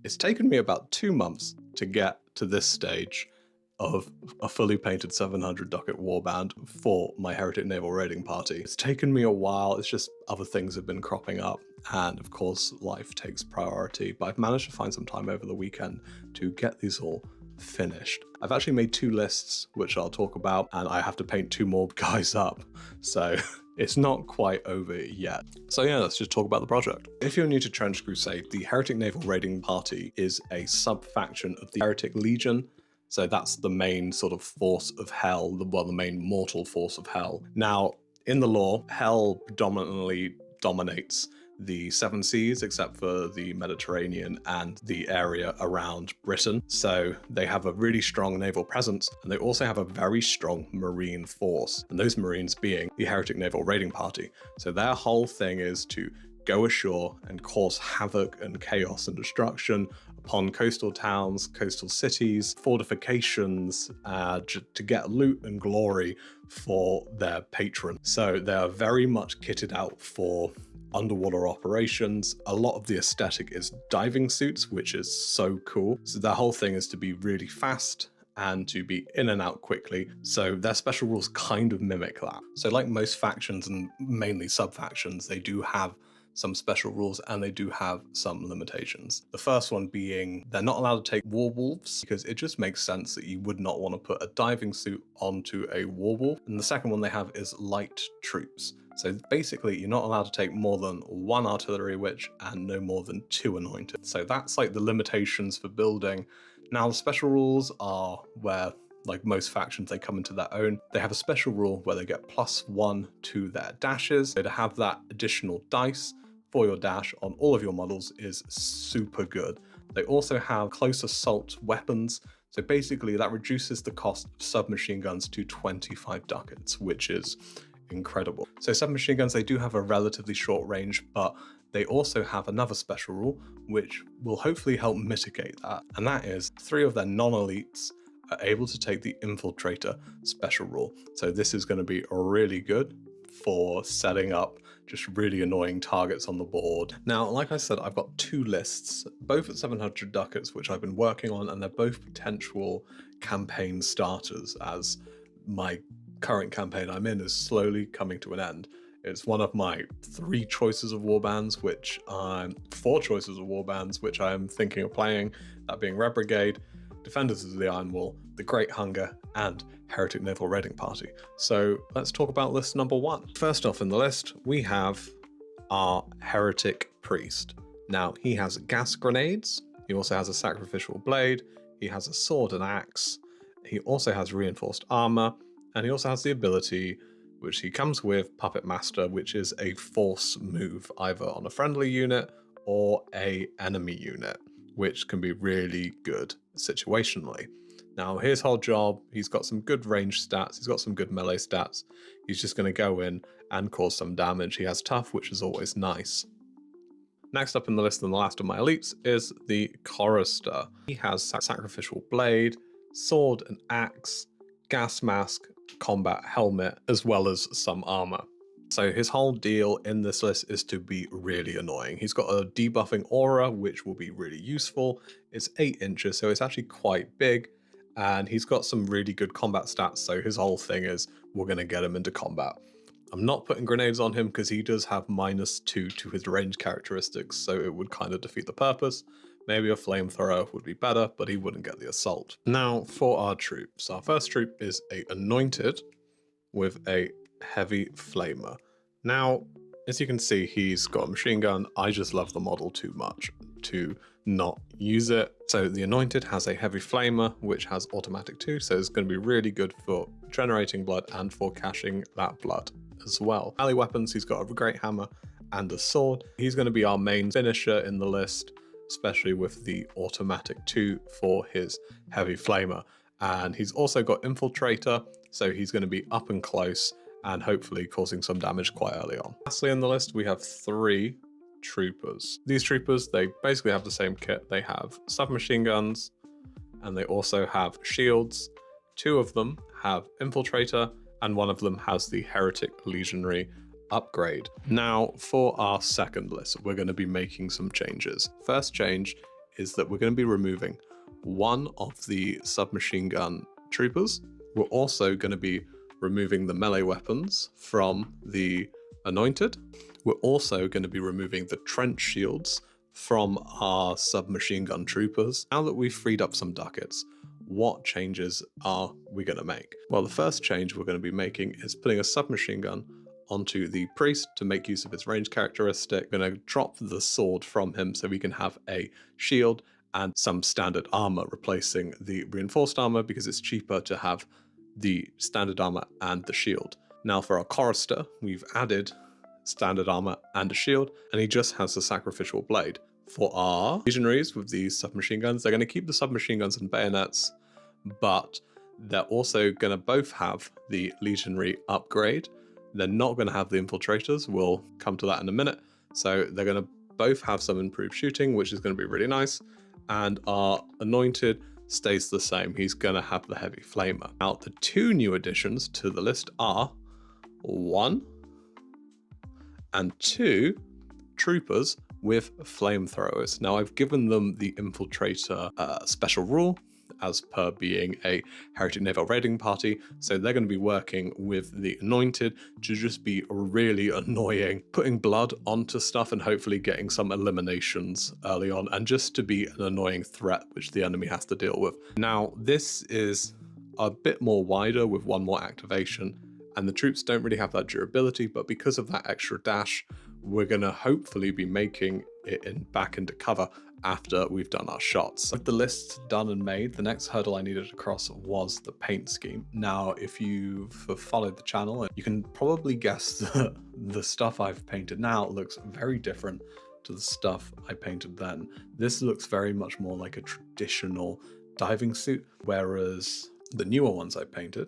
It's taken me about 2 months to get to this stage of a fully painted 700 Ducat warband for my Heretic Naval Raiding Party. It's taken me a while, it's just other things have been cropping up, and of course life takes priority, but I've managed to find some time over the weekend to get these all finished. I've actually made 2 lists, which I'll talk about, and I have to paint 2 more guys up, so it's not quite over yet. So yeah, let's just talk about the project. If you're new to Trench Crusade, the Heretic Naval Raiding Party is a sub-faction of the Heretic Legion. So that's the main sort of force of hell, the main mortal force of hell. Now, in the lore, hell predominantly dominates the 7 seas, except for the Mediterranean and the area around Britain. So they have a really strong naval presence, and they also have a very strong marine force, and those marines being the Heretic Naval Raiding Party. So their whole thing is to go ashore and cause havoc and chaos and destruction upon coastal towns, coastal cities, fortifications, to get loot and glory for their patron. So they are very much kitted out for underwater operations. A lot of the aesthetic is diving suits, which is so cool. So their whole thing is to be really fast and to be in and out quickly. So their special rules kind of mimic that. So like most factions and mainly sub-factions, they do have some special rules and they do have some limitations. The first one being they're not allowed to take war wolves, because it just makes sense that you would not want to put a diving suit onto a war wolf. And the second one they have is light troops. So basically you're not allowed to take more than 1 artillery witch and no more than 2 anointed. So that's like the limitations for building. Now the special rules are where, like most factions, they come into their own. They have a special rule where they get +1 to their dashes. So to have that additional dice for your dash on all of your models is super good. They also have close assault weapons. So basically that reduces the cost of submachine guns to 25 ducats, which is incredible. So submachine guns, they do have a relatively short range, but they also have another special rule, which will hopefully help mitigate that. And that is 3 of their non-elites are able to take the infiltrator special rule. So this is going to be really good for setting up just really annoying targets on the board. Now, like I said, I've got 2 lists, both at 700 ducats, which I've been working on, and they're both potential campaign starters, as my current campaign I'm in is slowly coming to an end. It's one of my 3 choices of warbands, which I'm 4 choices of warbands, which I'm thinking of playing, that being Red Brigade, Defenders of the Iron Wall, the Great Hunger, and Heretic Naval Raiding Party. So let's talk about list number 1. First off in the list, we have our Heretic Priest. Now, he has gas grenades, he also has a sacrificial blade, he has a sword and axe, he also has reinforced armor, and he also has the ability, which he comes with, Puppet Master, which is a force move either on a friendly unit or a enemy unit, which can be really good situationally. Now his whole job, he's got some good range stats, he's got some good melee stats, he's just going to go in and cause some damage. He has tough, which is always nice. Next up in the list, and the last of my elites, is the Chorister. He has sacrificial blade, sword and axe, gas mask, combat helmet, as well as some armor. So his whole deal in this list is to be really annoying. He's got a debuffing aura, which will be really useful. It's 8 inches, so it's actually quite big. And he's got some really good combat stats, so his whole thing is we're going to get him into combat. I'm not putting grenades on him because he does have -2 to his range characteristics, so it would kind of defeat the purpose. Maybe a flamethrower would be better, but he wouldn't get the assault. Now for our troops. Our first troop is a anointed with a heavy flamer. Now, as you can see, he's got a machine gun. I just love the model too much to not use it. So the anointed has a heavy flamer, which has automatic 2, so it's going to be really good for generating blood and for caching that blood as well. Melee weapons, he's got a great hammer and a sword. He's going to be our main finisher in the list, especially with the automatic 2 for his heavy flamer. And he's also got infiltrator, so he's going to be up and close and hopefully causing some damage quite early on. Lastly in the list, we have 3 troopers. These troopers, they basically have the same kit. They have submachine guns, and they also have shields. 2 of them have infiltrator, and 1 of them has the Heretic Legionary upgrade. Now for our second list, we're going to be making some changes. First change is that we're going to be removing one of the submachine gun troopers. We're also going to be removing the melee weapons from the anointed. We're also going to be removing the trench shields from our submachine gun troopers. Now that we've freed up some ducats, what changes are we going to make? Well, the first change we're going to be making is putting a submachine gun onto the priest to make use of his range characteristic. We're going to drop the sword from him so we can have a shield and some standard armor replacing the reinforced armor, because it's cheaper to have the standard armor and the shield. Now for our chorister, we've added standard armor and a shield, and he just has the sacrificial blade. For our legionaries with these submachine guns, they're going to keep the submachine guns and bayonets, but they're also going to both have the legionary upgrade. They're not going to have the infiltrators. We'll come to that in a minute. So they're going to both have some improved shooting, which is going to be really nice. And our anointed stays the same. He's going to have the heavy flamer. Now, the two new additions to the list are 1 and 2 troopers with flamethrowers. Now, I've given them the infiltrator special rule, as per being a Heretic Naval Raiding Party, so they're going to be working with the anointed to just be really annoying, putting blood onto stuff and hopefully getting some eliminations early on, and just to be an annoying threat which the enemy has to deal with. Now, this is a bit more wider with one more activation, and the troops don't really have that durability, but because of that extra dash, we're going to hopefully be making it back into cover after we've done our shots. With the list done and made, the next hurdle I needed to cross was the paint scheme. Now, if you've followed the channel, you can probably guess that the stuff I've painted now looks very different to the stuff I painted then. This looks very much more like a traditional diving suit, whereas the newer ones I painted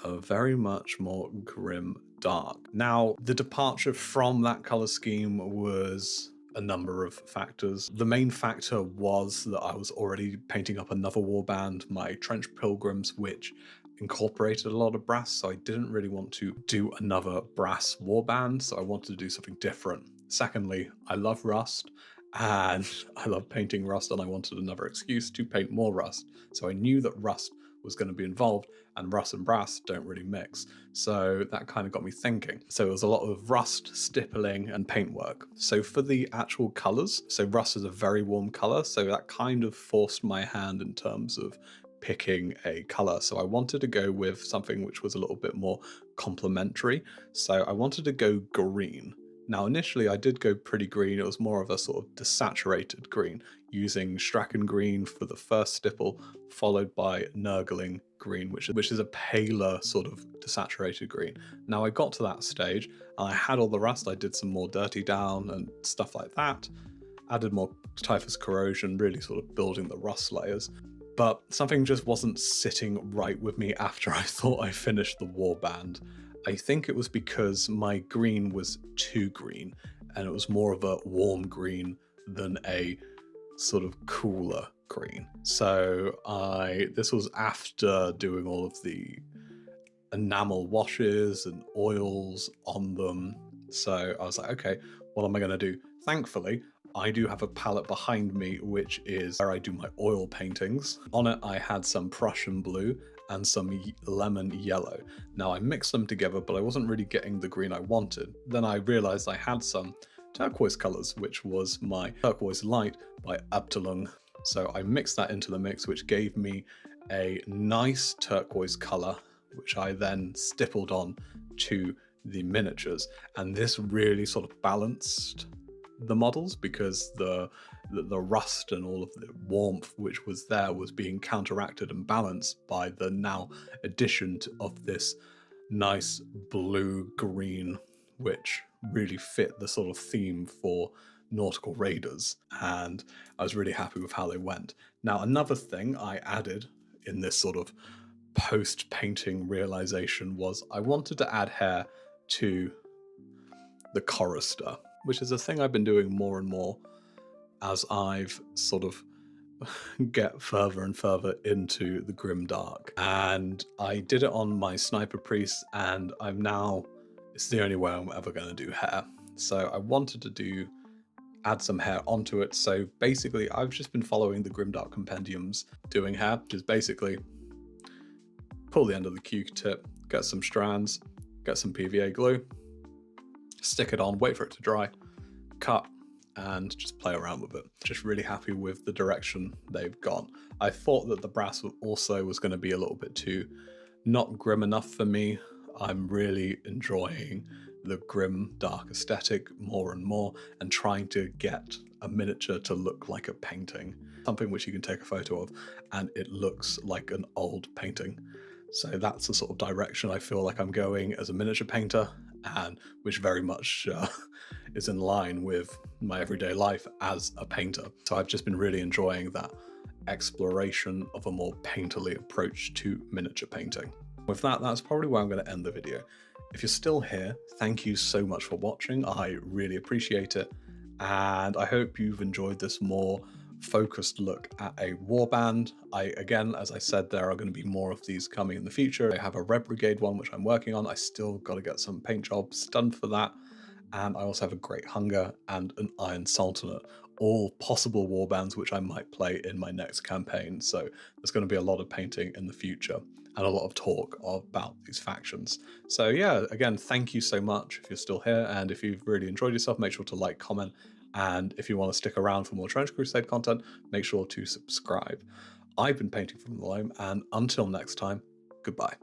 are very much more grim dark. Now, the departure from that color scheme was a number of factors. The main factor was that I was already painting up another warband, my Trench Pilgrims, which incorporated a lot of brass, so I didn't really want to do another brass warband, so I wanted to do something different. Secondly, I love rust, and I love painting rust, and I wanted another excuse to paint more rust. So I knew that rust was going to be involved, and rust and brass don't really mix. So that kind of got me thinking. So it was a lot of rust, stippling, and paintwork. So for the actual colors, so rust is a very warm color, so that kind of forced my hand in terms of picking a color. So I wanted to go with something which was a little bit more complementary. So I wanted to go green. Now, initially I did go pretty green. It was more of a sort of desaturated green, using Strachan green for the first stipple, followed by Nurgling green, which is a paler sort of desaturated green. Now I got to that stage, and I had all the rust. I did some more dirty down and stuff like that, added more typhus corrosion, really sort of building the rust layers. But something just wasn't sitting right with me after I thought I finished the warband. I think it was because my green was too green, and it was more of a warm green than a sort of cooler green. So this was after doing all of the enamel washes and oils on them. So I was like, okay, what am I going to do? Thankfully, I do have a palette behind me, which is where I do my oil paintings. On it, I had some Prussian blue and some lemon yellow. Now I mixed them together, but I wasn't really getting the green I wanted. Then I realized I had some turquoise colors, which was my Turquoise Light by Abteilung. So I mixed that into the mix, which gave me a nice turquoise color, which I then stippled on to the miniatures. And this really sort of balanced the models, because the rust and all of the warmth which was there was being counteracted and balanced by the now addition of this nice blue-green, which really fit the sort of theme for nautical raiders, and I was really happy with how they went. Now, another thing I added in this sort of post-painting realization was I wanted to add hair to the chorister, which is a thing I've been doing more and more as I've sort of get further and further into the grimdark. And I did it on my Sniper Priest, and it's the only way I'm ever going to do hair. So I wanted to do add some hair onto it. So basically, I've just been following the Grimdark Compendium's doing hair, which is basically pull the end of the Q-tip, get some strands, get some PVA glue, stick it on, wait for it to dry, cut, and just play around with it. Just really happy with the direction they've gone. I thought that the brass also was going to be a little bit too not grim enough for me. I'm really enjoying the grim dark aesthetic more and more, and trying to get a miniature to look like a painting, something which you can take a photo of and it looks like an old painting. So that's the sort of direction I feel like I'm going as a miniature painter, and which very much is in line with my everyday life as a painter. So I've just been really enjoying that exploration of a more painterly approach to miniature painting. With that, that's probably where I'm going to end the video. If you're still here, thank you so much for watching. I really appreciate it, and I hope you've enjoyed this more focused look at a warband. Again, as I said, there are going to be more of these coming in the future. I have a Red Brigade one which I'm working on. I still got to get some paint jobs done for that, and I also have a Great Hunger and an Iron Sultanate, all possible warbands which I might play in my next campaign. So there's going to be a lot of painting in the future and a lot of talk about these factions. So yeah, again, thank you so much if you're still here, and if you've really enjoyed yourself, make sure to like, comment, and if you want to stick around for more Trench Crusade content, make sure to subscribe. I've been painting from the loam, and until next time, goodbye.